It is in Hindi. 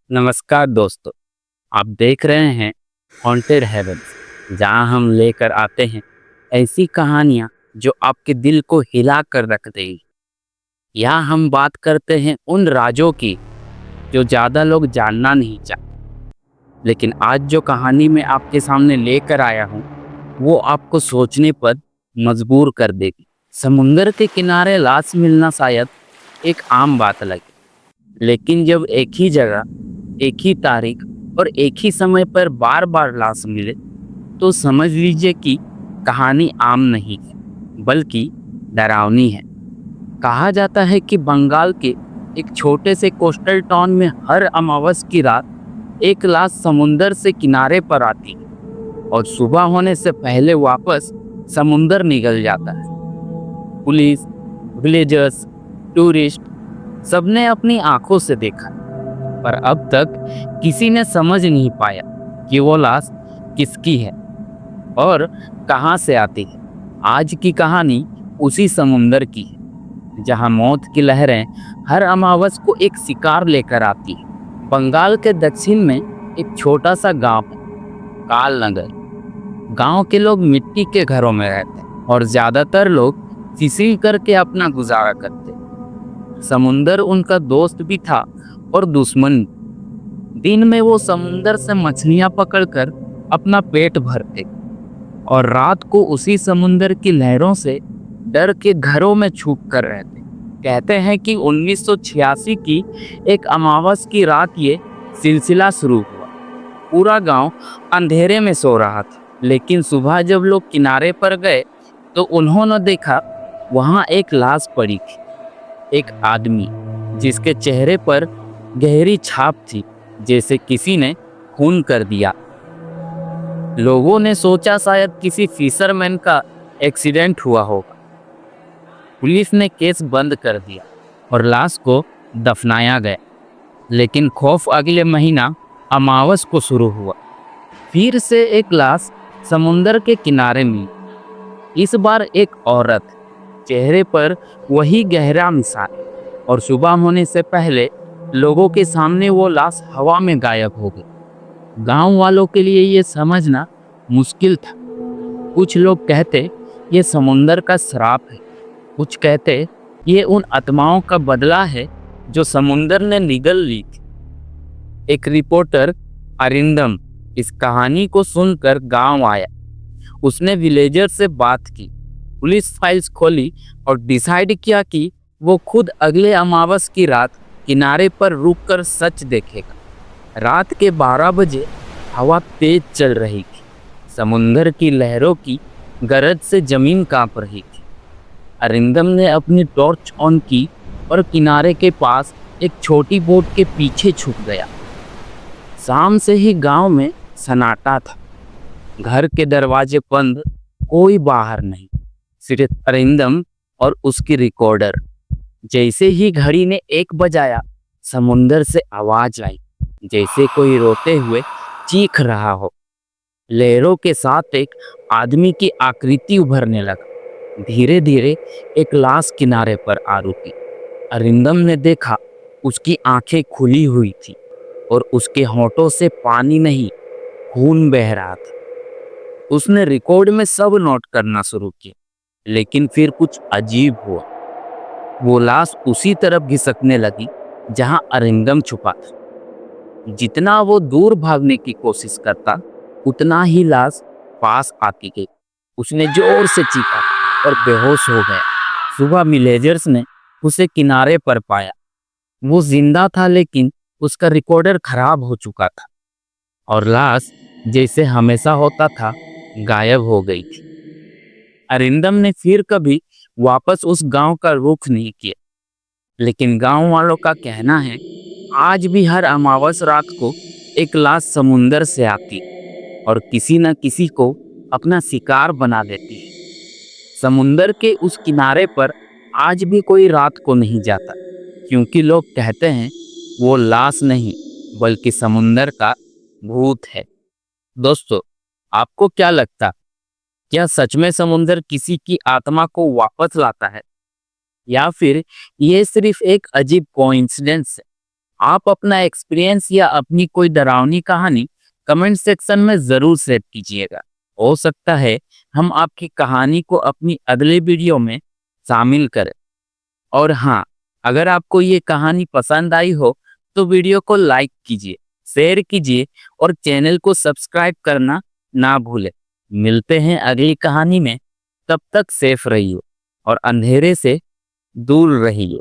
नमस्कार दोस्तों। आप देख रहे हैं हॉन्टेड हेवन्स, जहां हम लेकर आते हैं ऐसी कहानियां जो आपके दिल को हिला कर रख देगी। यहाँ हम बात करते हैं उन राजों की जो ज़्यादा लोग जानना नहीं चाहते, लेकिन आज जो कहानी मैं आपके सामने लेकर आया हूँ वो आपको सोचने पर मजबूर कर देगी। समुंदर के किनारे लाश मिलना शायद एक आम बात लगे, लेकिन जब एक ही जगह, एक ही तारीख और एक ही समय पर बार बार लाश मिले तो समझ लीजिए कि कहानी आम नहीं है, बल्कि डरावनी है। कहा जाता है कि बंगाल के एक छोटे से कोस्टल टाउन में हर अमावस की रात एक लाश समुंदर से किनारे पर आती है और सुबह होने से पहले वापस समुंदर निकल जाता है। पुलिस, विलेजर्स, टूरिस्ट सबने अपनी आंखों से देखा, पर अब तक किसी ने समझ नहीं पाया कि वो लाश किसकी है और कहां से आती है। आज की कहानी उसी समुंदर की है, जहां मौत की लहरें हर अमावस को एक शिकार लेकर आती है। बंगाल के दक्षिण में एक छोटा सा गांव है, कालनगर। गांव के लोग मिट्टी के घरों में रहते हैं और ज्यादातर लोग फिशिंग करके अपना गुजारा करते। समुंदर उनका दोस्त भी था और दुश्मन भी। दिन में वो समुंदर से मछलियां पकड़कर अपना पेट भरते और रात को उसी समुंदर की लहरों से डर के घरों में छुप कर रहते। कहते हैं कि 1986 की एक अमावस की रात ये सिलसिला शुरू हुआ। पूरा गांव अंधेरे में सो रहा था, लेकिन सुबह जब लोग किनारे पर गए तो उन्होंने देखा वहां एक लाश पड़ी थी। एक आदमी जिसके चेहरे पर गहरी छाप थी, जैसे किसी ने खून कर दिया। लोगों ने सोचा शायद किसी फिशरमैन का एक्सीडेंट हुआ होगा। पुलिस ने केस बंद कर दिया और लाश को दफनाया गया। लेकिन खौफ अगले महीना अमावस को शुरू हुआ। फिर से एक लाश समुंदर के किनारे मिली। इस बार एक औरत, चेहरे पर वही गहरा निशान, और सुबह होने से पहले लोगों के सामने वो लाश हवा में गायब हो गई। गांव वालों के लिए ये समझना मुश्किल था। कुछ लोग कहते ये समुंदर का श्राप है, कुछ कहते ये उन आत्माओं का बदला है जो समुंदर ने निगल ली थी। एक रिपोर्टर अरिंदम इस कहानी को सुनकर गांव आया। उसने विलेजर से बात की, पुलिस फाइल्स खोली और डिसाइड किया कि वो खुद अगले अमावस की रात किनारे पर रुककर सच देखेगा। रात के 12 बजे हवा तेज चल रही थी। समुंदर की लहरों की गरज से जमीन कांप रही थी। अरिंदम ने अपनी टॉर्च ऑन की और किनारे के पास एक छोटी बोट के पीछे छुप गया। शाम से ही गांव में सन्नाटा था। घर के दरवाजे बंद, कोई बाहर नहीं, सिर्फ अरिंदम और उसकी रिकॉर्डर। जैसे ही घड़ी ने 1 बजाया, समुंदर से आवाज आई, जैसे कोई रोते हुए चीख रहा हो। लहरों के साथ एक आदमी की आकृति उभरने लगा। धीरे धीरे एक लाश किनारे पर आ रुकी। अरिंदम ने देखा, उसकी आंखें खुली हुई थी और उसके होठों से पानी नहीं, खून बह रहा था। उसने रिकॉर्ड में सब नोट करना शुरू किया, लेकिन फिर कुछ अजीब हुआ। वो लाश उसी तरफ घिसकने लगी जहां अरिंदम छुपा था। जितना वो दूर भागने की कोशिश करता, उतना ही लाश पास आती गई। उसने जोर से चीखा और बेहोश हो गया। सुबह विलेजर्स ने उसे किनारे पर पाया। वो जिंदा था, लेकिन उसका रिकॉर्डर खराब हो चुका था और लाश, जैसे हमेशा होता था, गायब हो गई थी। अरिंदम ने फिर कभी वापस उस गांव का रुख नहीं किया, लेकिन गांव वालों का कहना है आज भी हर अमावस रात को एक लाश समुंदर से आती और किसी न किसी को अपना शिकार बना देती है। समुंदर के उस किनारे पर आज भी कोई रात को नहीं जाता, क्योंकि लोग कहते हैं वो लाश नहीं, बल्कि समुंदर का भूत है। दोस्तों, आपको क्या लगता, क्या सच में समुंदर किसी की आत्मा को वापस लाता है, या फिर ये सिर्फ एक अजीब कोइंसिडेंस है? आप अपना एक्सपीरियंस या अपनी कोई डरावनी कहानी कमेंट सेक्शन में ज़रूर शेयर कीजिएगा। हो सकता है हम आपकी कहानी को अपनी अगले वीडियो में शामिल करें। और हाँ, अगर आपको ये कहानी पसंद आई हो तो वीडियो को लाइक कीजिए, शेयर कीजिए और चैनल को सब्सक्राइब करना ना भूलें। मिलते हैं अगली कहानी में, तब तक सेफ रहिए और अंधेरे से दूर रहिए।